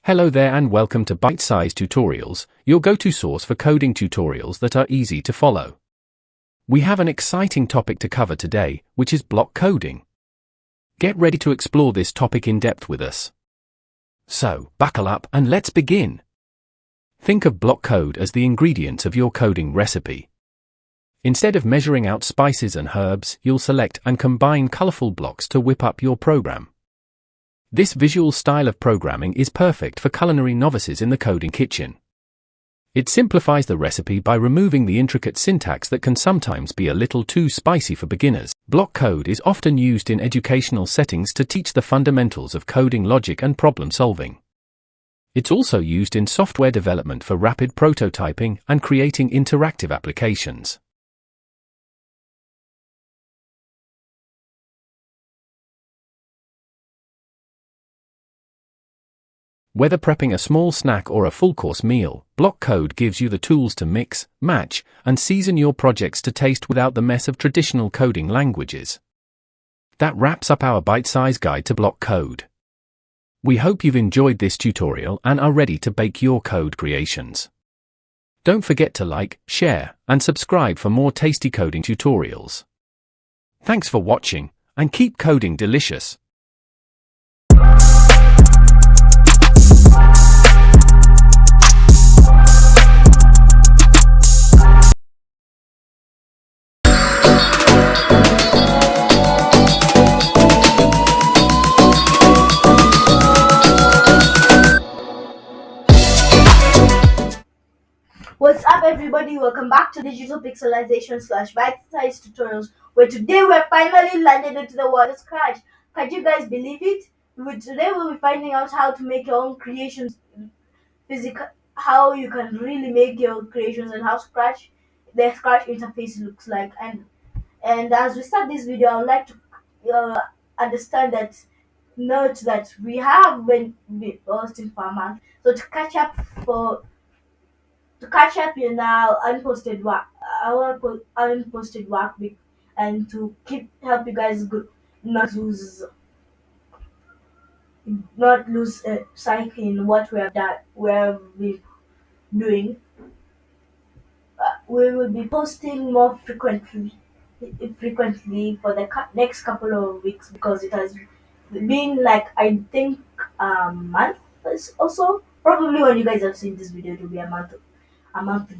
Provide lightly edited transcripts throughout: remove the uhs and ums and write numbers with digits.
Hello there and welcome to Bite-Size Tutorials, your go-to source for coding tutorials that are easy to follow. We have an exciting topic to cover today, which is block coding. Get ready to explore this topic in depth with us. So, buckle up and let's begin. Think of block code as the ingredients of your coding recipe. Instead of measuring out spices and herbs, you'll select and combine colorful blocks to whip up your program. This visual style of programming is perfect for culinary novices in the coding kitchen. It simplifies the recipe by removing the intricate syntax that can sometimes be a little too spicy for beginners. Block code is often used in educational settings to teach the fundamentals of coding logic and problem solving. It's also used in software development for rapid prototyping and creating interactive applications. Whether prepping a small snack or a full-course meal, block code gives you the tools to mix, match, and season your projects to taste without the mess of traditional coding languages. That wraps up our bite-sized guide to block code. We hope you've enjoyed this tutorial and are ready to bake your code creations. Don't forget to like, share, and subscribe for more tasty coding tutorials. Thanks for watching, and keep coding delicious. What's up, everybody? Welcome back to Digital Pixelization / Bite-Size Tutorials, where today we're finally landed into the word Scratch. Can you guys believe it? Today we'll be finding out how to make your own creations physical, how you can really make your creations and how the Scratch interface looks like. And as we start this video, I would like to understand that note that we have been posting for a month. So to catch up in our unposted work, week, and to help you guys not lose sight in what we have been doing. We will be posting more frequently for the next couple of weeks because it has been like I think a month or so. Probably when you guys have seen this video, it will be a month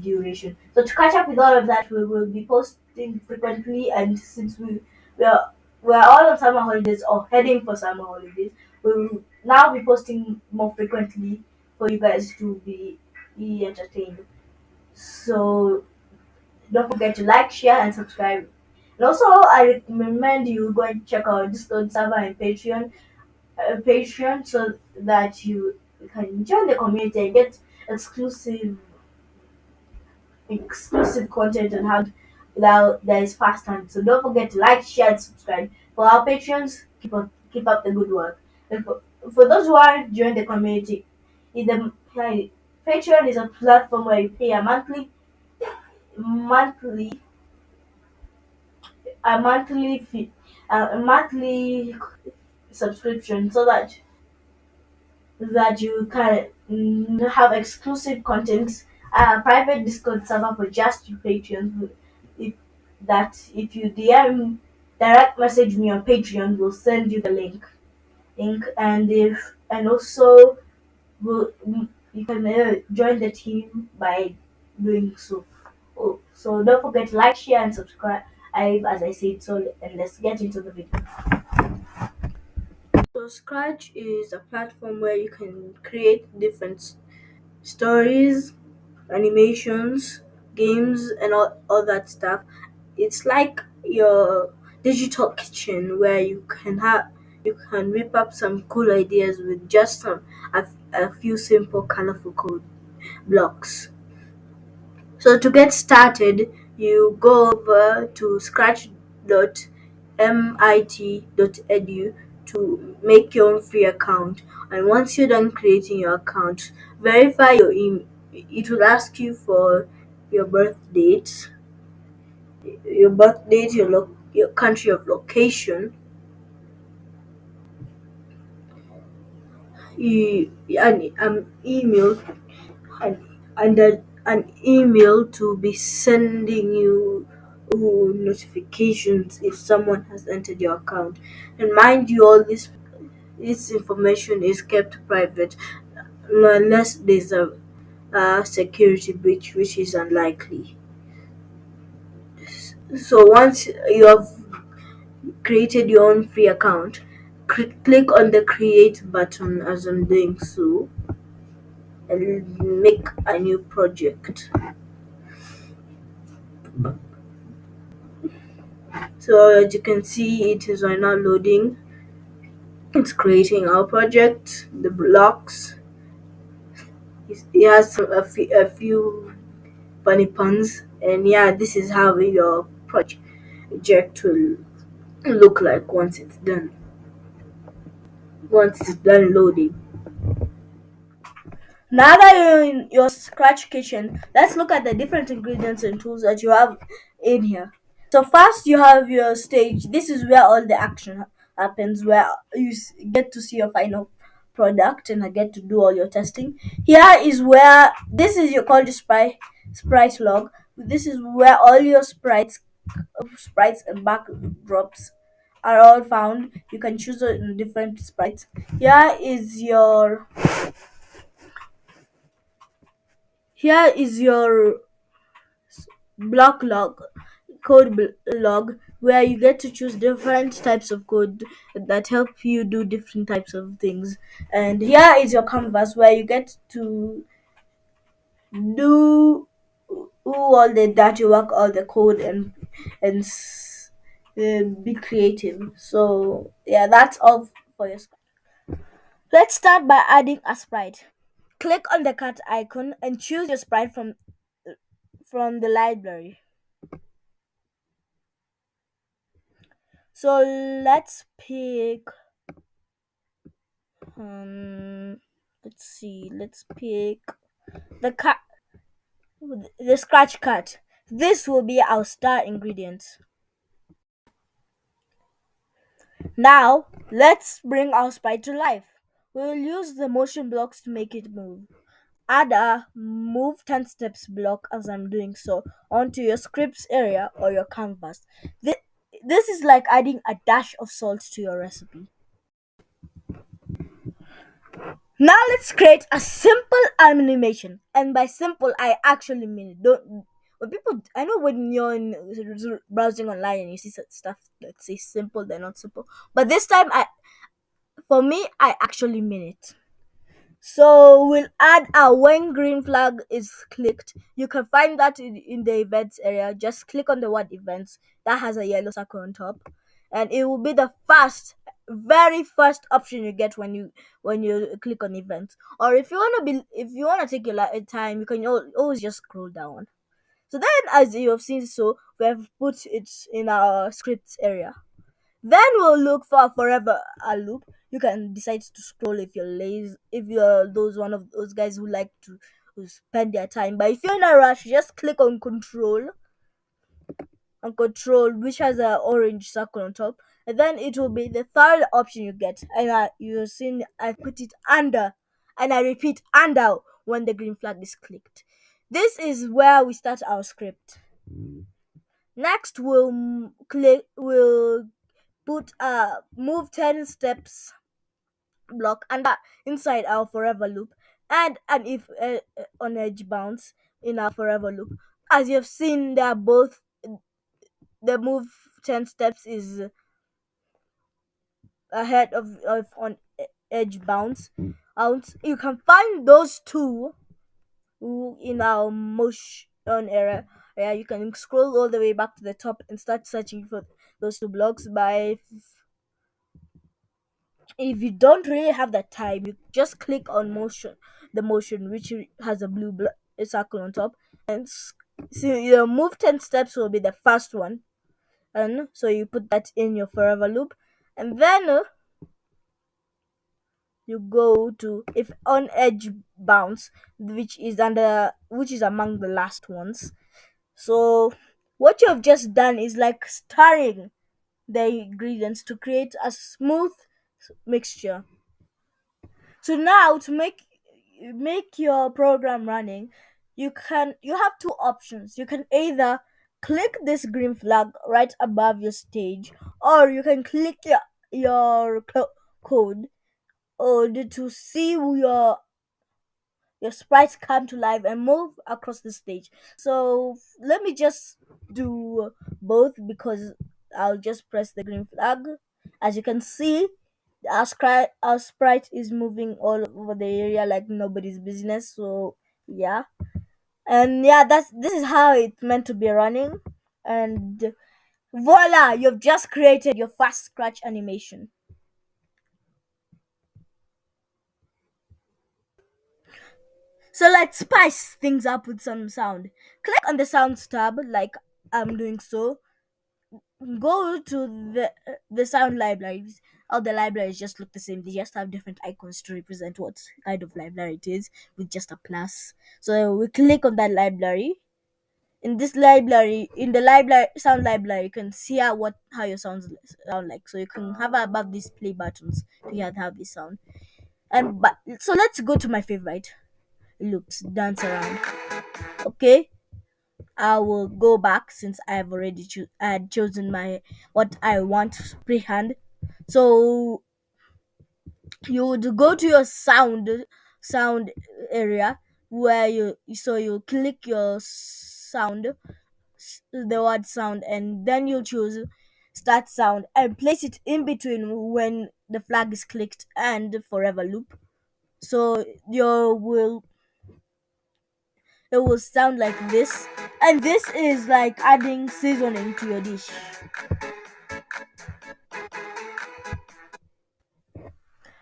duration. So to catch up with all of that, we will be posting frequently, and since we're all on summer holidays or heading for summer holidays, we will now be posting more frequently for you guys to be entertained. So don't forget to like, share, and subscribe. And also, I recommend you go and check our Discord server and Patreon, so that you can join the community and get exclusive content and how that is fast hand. So don't forget to like, share, and subscribe. For our patrons, keep up the good work. And for those who are join the community, Patreon is a platform where you pay monthly fee, a monthly subscription, so that you can have exclusive content, a private Discord server for just your patrons. If you direct message me on Patreon, we'll send you the link. And also you can join the team by doing so. So don't forget to like, share, and subscribe. As I said, and let's get into the video. So Scratch is a platform where you can create different stories, animations, games, and all that stuff. It's like your digital kitchen where you can whip up some cool ideas with just a few simple colorful code blocks. So to get started, you go over to scratch.mit.edu to make your own free account. And once you're done creating your account, verify your email. It will ask you for your birth date, your your country of location, an email, and an email to be sending you notifications if someone has entered your account. And mind you, all this information is kept private unless there's a security breach, which is unlikely. So once you have created your own free account, click on the create button as I'm doing so, and make a new project. So as you can see, it is right now loading. It's creating our project, the blocks. It has a few funny puns, and yeah, this is how your project will look like once it's done. Once it's done loading. Now that you're in your Scratch kitchen, let's look at the different ingredients and tools that you have in here. So first you have your stage. This is where all the action happens, where you get to see your final product and I get to do all your testing. Here is where this is your called sprite log. This is where all your sprites and backdrops are all found. You can choose different sprites. Here is your block log log, where you get to choose different types of code that help you do different types of things. And here is your canvas, where you get to do all the dirty work, all the code, and be creative. So yeah, that's all for your script. Let's start by adding a sprite. Click on the cat icon and choose your sprite from the library. So let's pick let's pick the cat the scratch cat. This will be our star ingredient. Now let's bring our sprite to life. We'll use the motion blocks to make it move. Add a move 10 steps block as I'm doing so onto your scripts area or your canvas. This is like adding a dash of salt to your recipe. Now let's create a simple animation, and by simple I actually mean it. Don't when people I know when you're browsing online and you see such stuff that say simple, they're not simple. But this time, for me, I actually mean it. So we'll add a when green flag is clicked. You can find that in the events area. Just click on the word events that has a yellow circle on top, and it will be the very first option you get when you click on events. Or if you wanna take your time, you can always just scroll down. So then, as you have seen, so we have put it in our scripts area. Then we'll look for forever a loop. You can decide to scroll if you're lazy, if you're one of those guys who like to spend their time. But if you're in a rush, just click on control, which has an orange circle on top, and then it will be the third option you get. And you've seen I put it under, and I repeat under when the green flag is clicked. This is where we start our script. Next, we'll put a move 10 steps block under inside our forever loop, and if on edge bounce in our forever loop. As you have seen, they are both the move 10 steps is ahead of on edge bounce. You can find those two in our motion area. Yeah, you can scroll all the way back to the top and start searching for those two blocks. By If you don't really have that time, you just click on the motion which has a blue circle on top, and so your move 10 steps will be the first one, and so you put that in your forever loop, and then you go to if on edge bounce, which is among the last ones. So what you have just done is like starring the ingredients to create a smooth mixture. So now to make your program running, you have two options. You can either click this green flag right above your stage, or you can click your code or to see your sprites come to life and move across the stage. So let me just do both, because I'll just press the green flag. As you can see, our sprite is moving all over the area like nobody's business. So yeah, and yeah, this is how it's meant to be running. And voila, you've just created your fast scratch animation. So let's spice things up with some sound. Click on the sounds tab like I'm doing so. Go to the sound libraries. All the libraries just look the same. They just have different icons to represent what kind of library it is, with just a plus. So we click on that library. In this library, in the library sound library, you can see how your sounds sound like. So you can have above these play buttons to hear how they sound. And but so let's go to my favorite loops, dance around. Okay, I will go back since I had chosen my what I want prehand. So you would go to your sound area, where you click your sound, the word sound, and then you choose start sound and place it in between when the flag is clicked and forever loop. So it will sound like this, and this is like adding seasoning to your dish.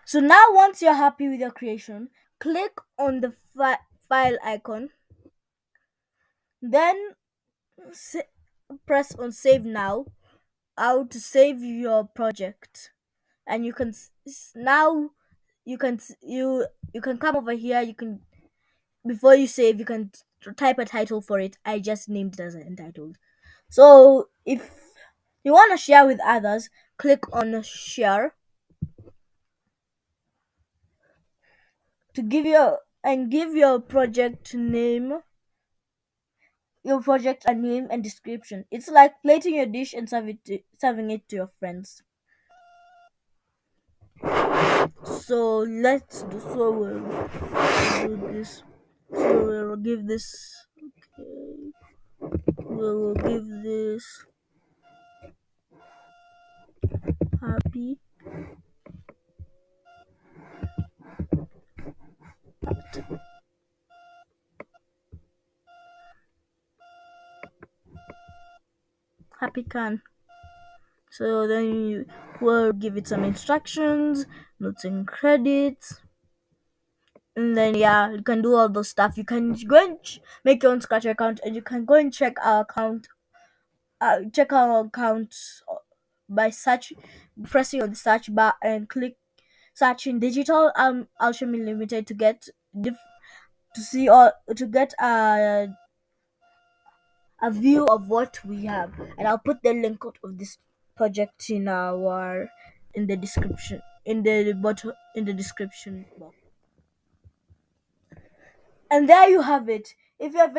So now once you're happy with your creation, click on the file icon, then sa- press on save now, how to save your project. And you can now you can come over here. You can, before you save, you can type a title for it. I just named it as entitled. So if you want to share with others, click on share to give your project a name and description. It's like plating your dish and serving it to your friends. So let's do so. We'll do this. So we'll give this. Okay. We'll give this happy. Happy can. So then you will give it some instructions, notes and credits, and then yeah, you can do all those stuff. You can go and make your own Scratch account, and you can go and check our account. Check our account by pressing on the search bar and click search in digital alchemy limited to get to see or to get a view of what we have. And I'll put the link out of this project in the description, in the description box. And there you have it. If you have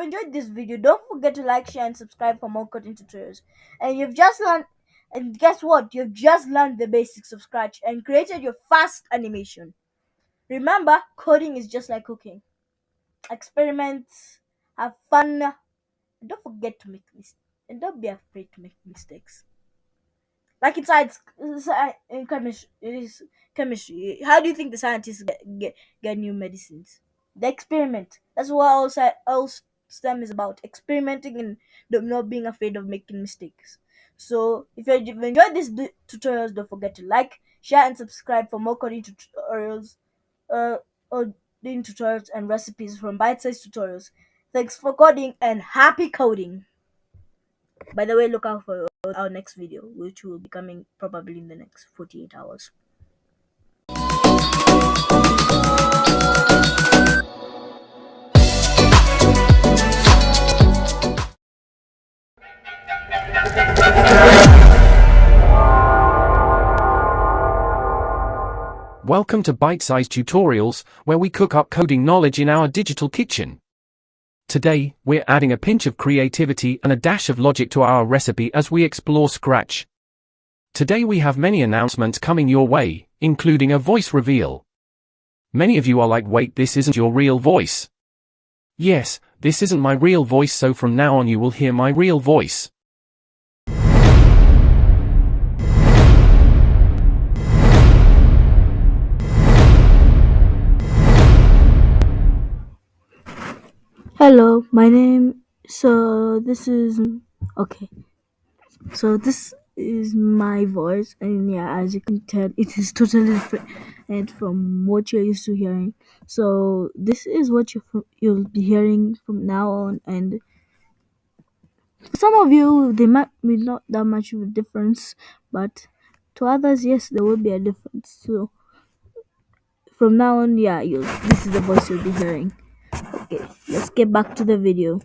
enjoyed this video, don't forget to like, share, and subscribe for more coding tutorials. And you've just learned, and guess what? You've just learned the basics of Scratch and created your fast animation. Remember, coding is just like cooking. Experiment, have fun, and don't forget to make mistakes. And don't be afraid to make mistakes. Like in chemistry, it is chemistry. How do you think the scientists get new medicines? The experiment. That's what all STEM is about: experimenting and not being afraid of making mistakes. So if you've enjoyed these tutorials, don't forget to like, share, and subscribe for more coding tutorials, uh, coding tutorials and recipes from bite-sized tutorials. Thanks for coding and happy coding. By the way, look out for our next video, which will be coming probably in the next 48 hours. Welcome to Bite-Sized Tutorials, where we cook up coding knowledge in our digital kitchen. Today, we're adding a pinch of creativity and a dash of logic to our recipe as we explore Scratch. Today we have many announcements coming your way, including a voice reveal. Many of you are like, wait, this isn't your real voice. Yes, this isn't my real voice, so from now on you will hear my real voice. Hello, my name. So this is okay. So this is my voice, and yeah, as you can tell, it is totally different from what you're used to hearing. So this is what you'll be hearing from now on, and for some of you, there might be not that much of a difference, but to others, yes, there will be a difference. So from now on, yeah, this is the voice you'll be hearing. Okay, let's get back to the video.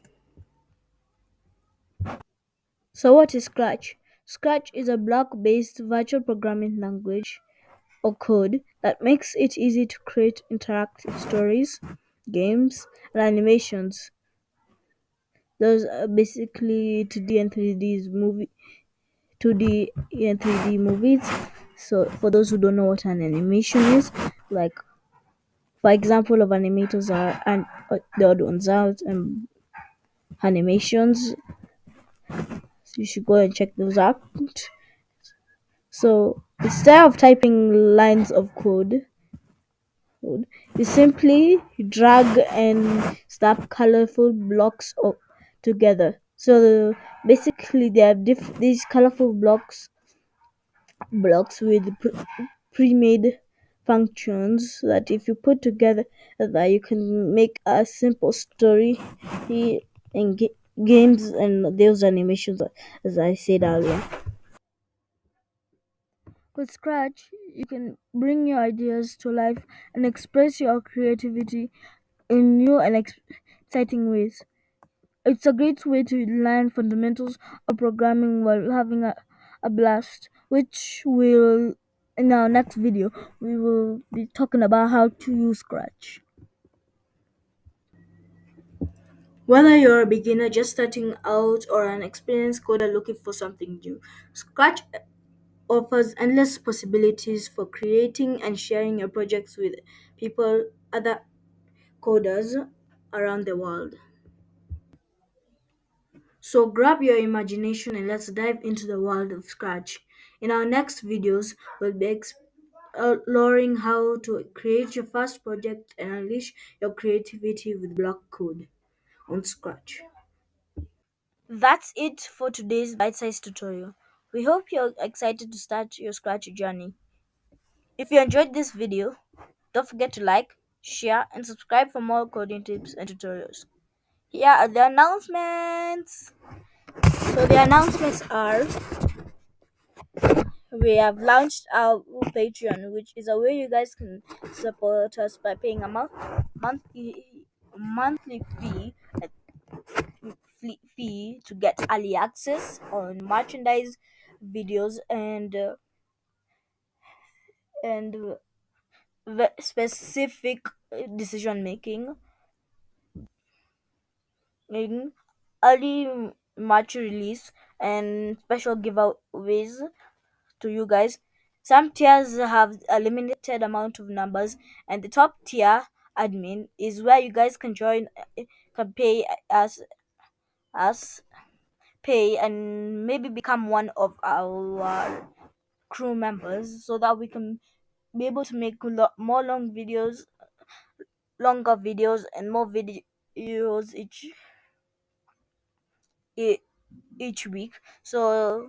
So what is Scratch? Scratch is a block-based virtual programming language or code that makes it easy to create interactive stories, games, and animations. Those are basically 2D and 2D and 3D movies. So for those who don't know what an animation is, like for example of animators are and the odd ones out and animations. So you should go and check those out. So instead of typing lines of code, you simply drag and snap colorful blocks together. So basically, they are these colorful blocks with pre-made functions that if you put together, that you can make a simple story and games and those animations, as I said earlier. With Scratch, you can bring your ideas to life and express your creativity in new and exciting ways. It's a great way to learn fundamentals of programming while having a blast, which will, in our next video, we will be talking about how to use Scratch. Whether you're a beginner just starting out or an experienced coder looking for something new, Scratch offers endless possibilities for creating and sharing your projects with other coders around the world. So grab your imagination and let's dive into the world of Scratch. In our next videos, we'll be exploring how to create your first project and unleash your creativity with block code on Scratch. That's it for today's bite-sized tutorial. We hope you're excited to start your Scratch journey. If you enjoyed this video, don't forget to like, share, and subscribe for more coding tips and tutorials. Here are the announcements. So the announcements are we have launched our Patreon, which is a way you guys can support us by paying a monthly fee to get early access on merchandise, videos, and specific decision making, early March release, and special giveaways to you guys. Some tiers have a limited amount of numbers, and the top tier admin is where you guys can join, can pay us pay and maybe become one of our crew members, so that we can be able to make more longer videos, and more videos e- each week. So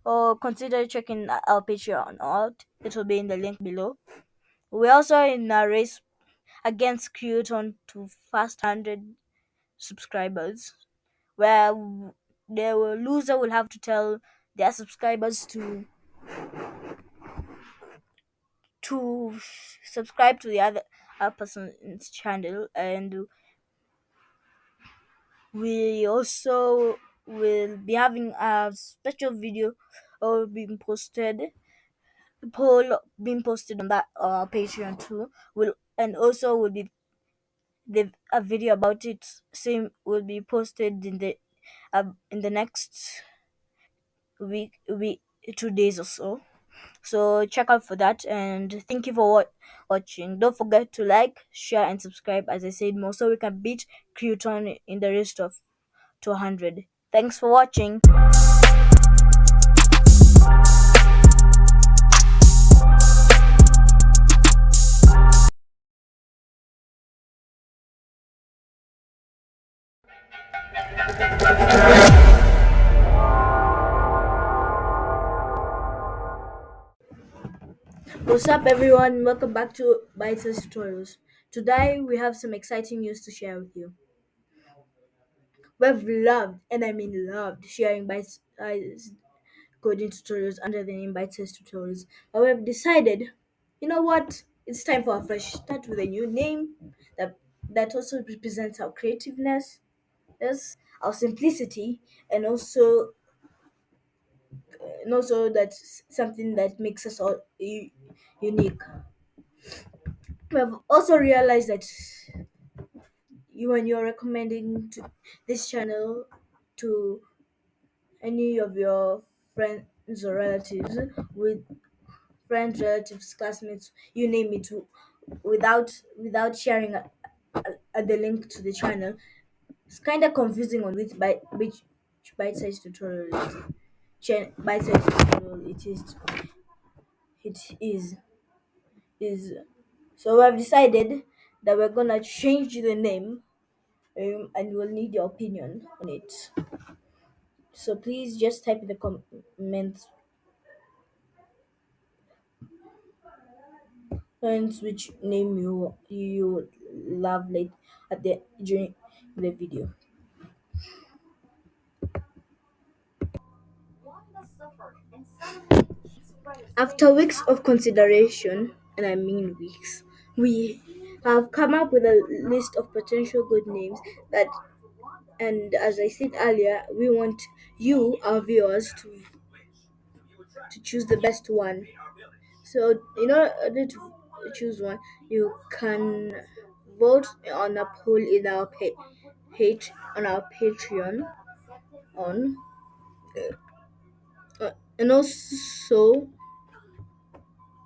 or consider checking our Patreon out. It will be in the link below. We're also in a race against Qton to fast 100 subscribers, where the loser will have to tell their subscribers to subscribe to the other person's channel, and we also will be having a special video being posted poll being posted on that Patreon too. Will and also will be the a video about it. Same will be posted in the next week 2 days or so. So check out for that, and thank you for watching. Don't forget to like, share, and subscribe. As I said more, so we can beat Cruton in the rest of to 100. Thanks for watching. What's up, everyone? Welcome back to Bytes Tutorials. Today we have some exciting news to share with you. We've loved, and I mean loved, sharing Bytes coding tutorials under the name Bytes Tutorials. But we've decided, you know what? It's time for a fresh start with a new name that also represents our creativeness, our simplicity, and also that's something that makes us all unique. We have also realized that when you're recommending this channel to any of your friends or relatives, with relatives, classmates, you name it, without sharing the link to the channel, it's kind of confusing on which bite-sized tutorial bite-sized tutorial it is. So we've decided that we're gonna change the name, and we'll need your opinion on it. So please just type in the comments which name you would love late at the during the video. After weeks of consideration, and I mean weeks, we have come up with a list of potential good names that, and as I said earlier, we want you, our viewers, to choose the best one. So, in order to choose one, you can vote on a poll in our page on our Patreon, on and also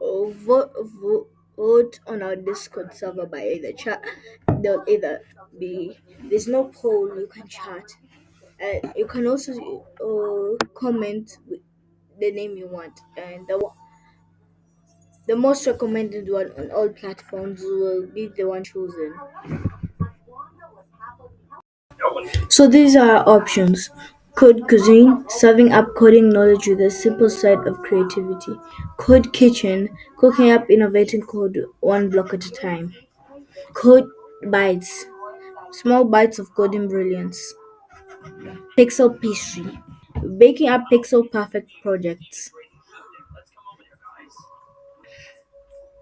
vote on our Discord server by either chat. There'll either be there's no poll, you can chat. You can also comment with the name you want, and the most recommended one on all platforms will be the one chosen. So these are our options. Code Cuisine, serving up coding knowledge with a simple side of creativity. Code Kitchen, cooking up innovating code one block at a time. Code Bites, small bites of coding brilliance. Pixel Pastry, baking up pixel perfect projects.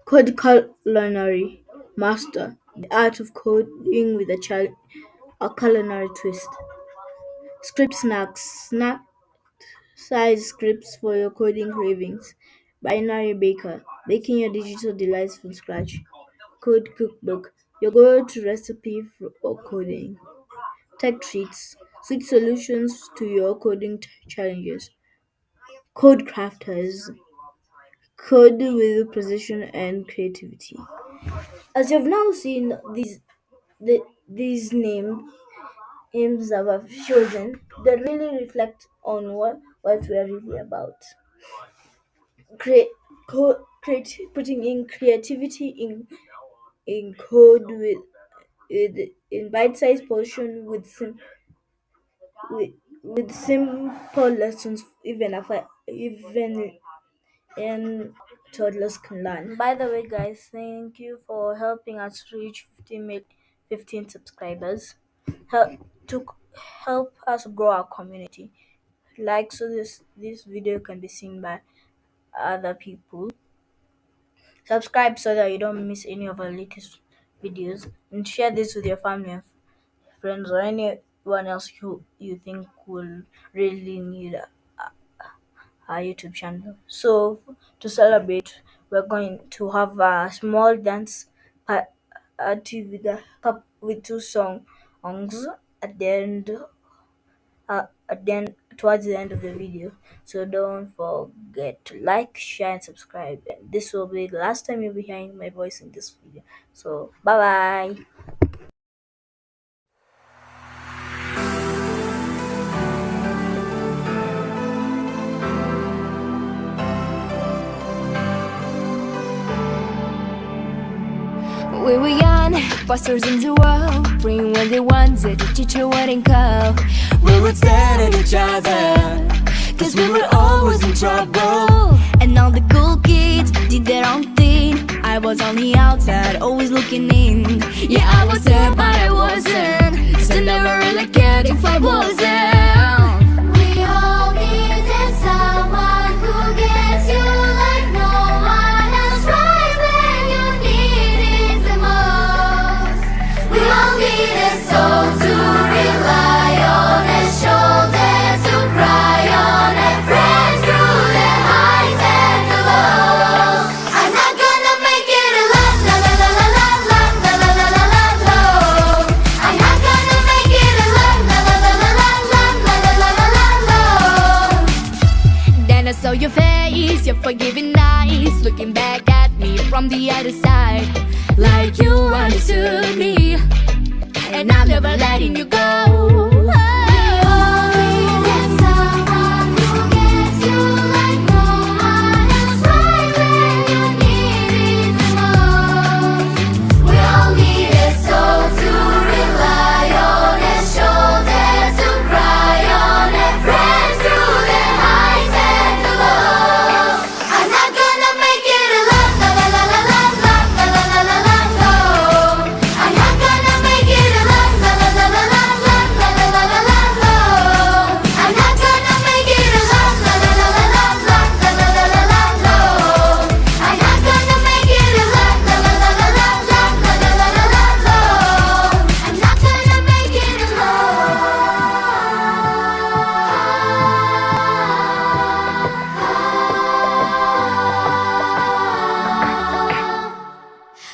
Code Culinary Master, the art of coding with a culinary twist. Script Snacks, size scripts for your coding cravings. Binary Baker, baking your digital delights from scratch. Code Cookbook, your go-to recipe for coding. Tech Treats, sweet solutions to your coding challenges. Code Crafters, code with precision and creativity. As you've now seen, these names that I've chosen, they really reflect on what we are really about. Putting in creativity in code with in bite-sized portion with simple lessons, even and toddlers can learn. By the way, guys, thank you for helping us reach 15 subscribers. Help to help us grow our community. Like, so this video can be seen by other people. Subscribe so that you don't miss any of our latest videos, and share this with your family and friends or anyone else who you think will really need YouTube channel. So to celebrate, we're going to have a small dance party with with two songs at the end towards the end of the video. So don't forget to like, share, and subscribe. And this will be the last time you'll be hearing my voice in this video. So bye bye. We were young, pastors in the world, praying when they wanted to teach a wedding call. We would stare at each other, cause we were always in trouble. And all the cool kids did their own thing. I was on the outside, always looking in. Yeah, I was there, but I wasn't. Still never really cared if I wasn't. We all needed someone who gets you like no one else, right when you need it the most. We all need a soul to rely on, a shoulder to cry on, a friend through the highs and the lows. I'm not gonna make it alone, la la la la la la la la la la la la. I'm not gonna make it alone, la la la la la la la la la la la. Then I saw your face, your forgiving eyes, looking back at me from the other side, like you understood me, and I'm never letting you go.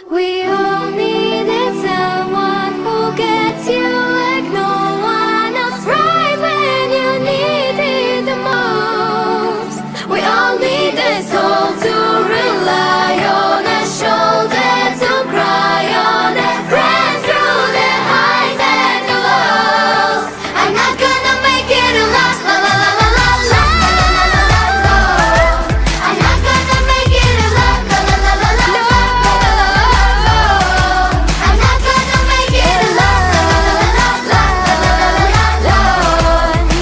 We all needed someone who gets you like no one else, right when you need it the most. We all need a soul to rely on, a shoulder to cry on, a friend through the highs and the lows. I'm not gonna make it alone, la la la la la la la la la. I'm not gonna make it alone, la la la la la la. I'm not gonna make it alone, la la la la la la la la.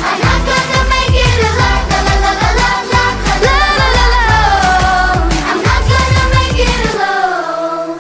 I'm not gonna make it alone, la la la la la la la la. I'm not gonna make it alone.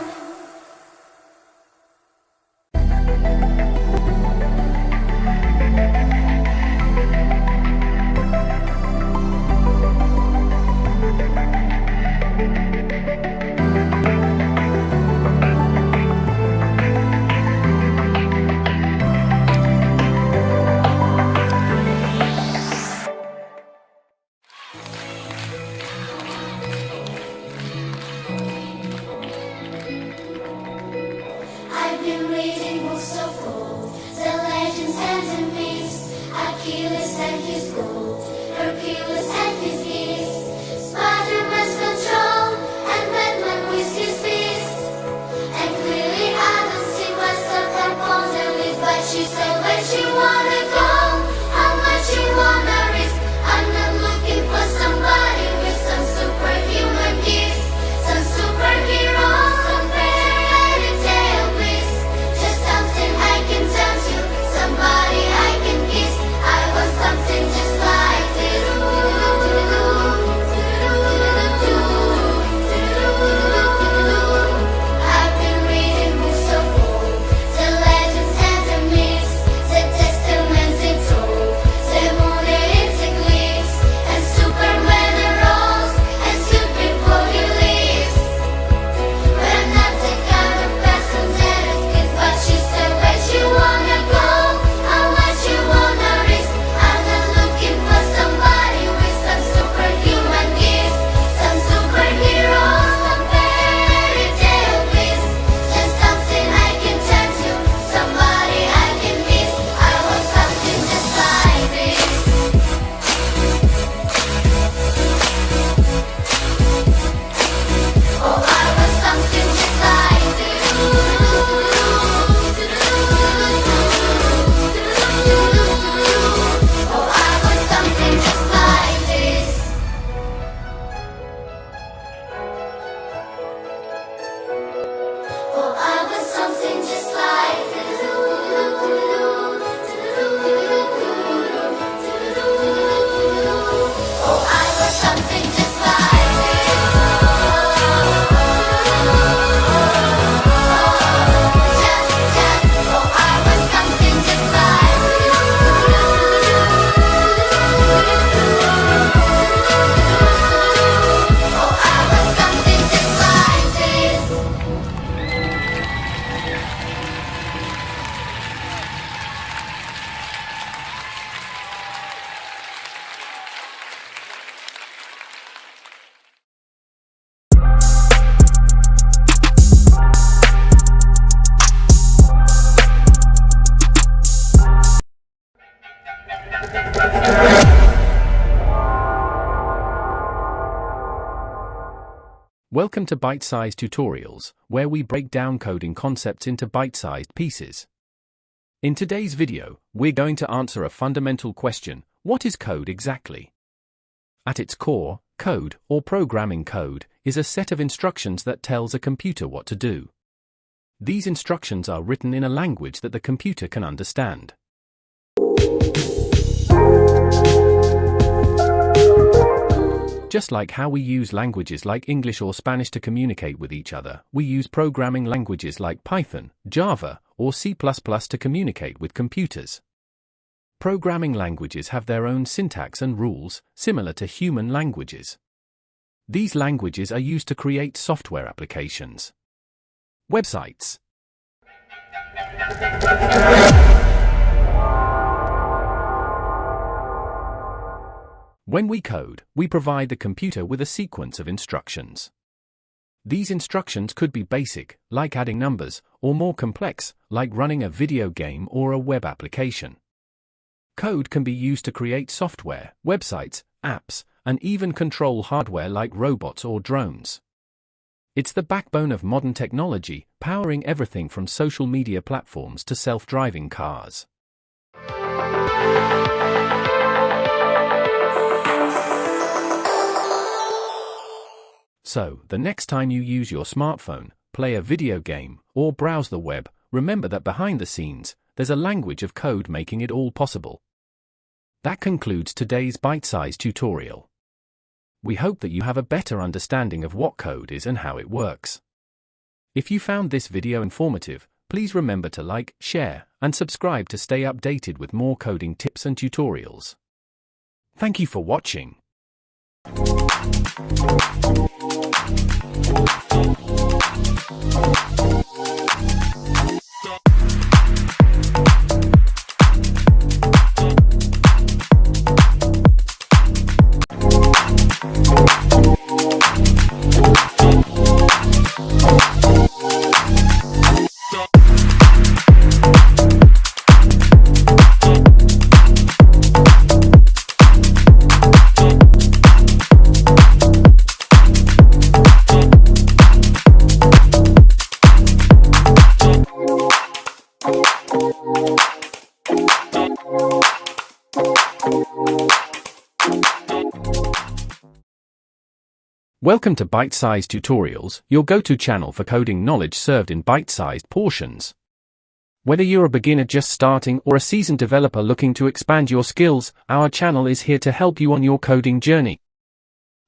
I've been reading books of old, the legends and the myths, Achilles and his gold, Hercules and his gifts, Spider-Man's control, and Batman with his fist. And clearly I don't see myself upon the list, but she said where she wanna go, how much she wanna risk. I'm not looking for somebody with some superhuman gifts, some superhero, some fairy tale bliss. Just something I can touch you, somebody I can kiss. I want something just like Welcome to Bite-Sized Tutorials, where we break down coding concepts into bite-sized pieces. In today's video, we're going to answer a fundamental question: what is code exactly? At its core, code, or programming code, is a set of instructions that tells a computer what to do. These instructions are written in a language that the computer can understand. Just like how we use languages like English or Spanish to communicate with each other, we use programming languages like Python, Java, or C++ to communicate with computers. Programming languages have their own syntax and rules, similar to human languages. These languages are used to create software applications. Websites. When we code, we provide the computer with a sequence of instructions. These instructions could be basic, like adding numbers, or more complex, like running a video game or a web application. Code can be used to create software, websites, apps, and even control hardware like robots or drones. It's the backbone of modern technology, powering everything from social media platforms to self-driving cars. So, the next time you use your smartphone, play a video game, or browse the web, remember that behind the scenes, there's a language of code making it all possible. That concludes today's bite-sized tutorial. We hope that you have a better understanding of what code is and how it works. If you found this video informative, please remember to like, share, and subscribe to stay updated with more coding tips and tutorials. Thank you for watching. Welcome to Bite-Sized Tutorials, your go-to channel for coding knowledge served in bite-sized portions. Whether you're a beginner just starting or a seasoned developer looking to expand your skills, our channel is here to help you on your coding journey.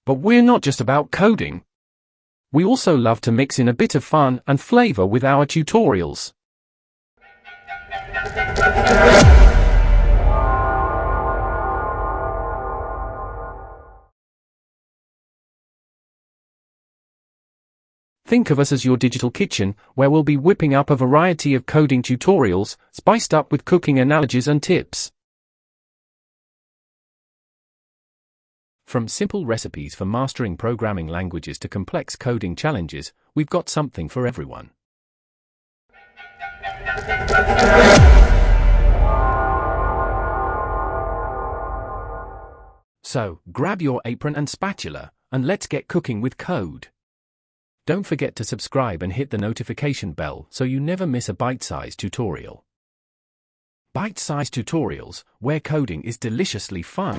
But we're not just about coding. We also love to mix in a bit of fun and flavor with our tutorials. Think of us as your digital kitchen, where we'll be whipping up a variety of coding tutorials, spiced up with cooking analogies and tips. From simple recipes for mastering programming languages to complex coding challenges, we've got something for everyone. So, grab your apron and spatula, and let's get cooking with code. Don't forget to subscribe and hit the notification bell so you never miss a bite-sized tutorial. Bite-sized tutorials, where coding is deliciously fun.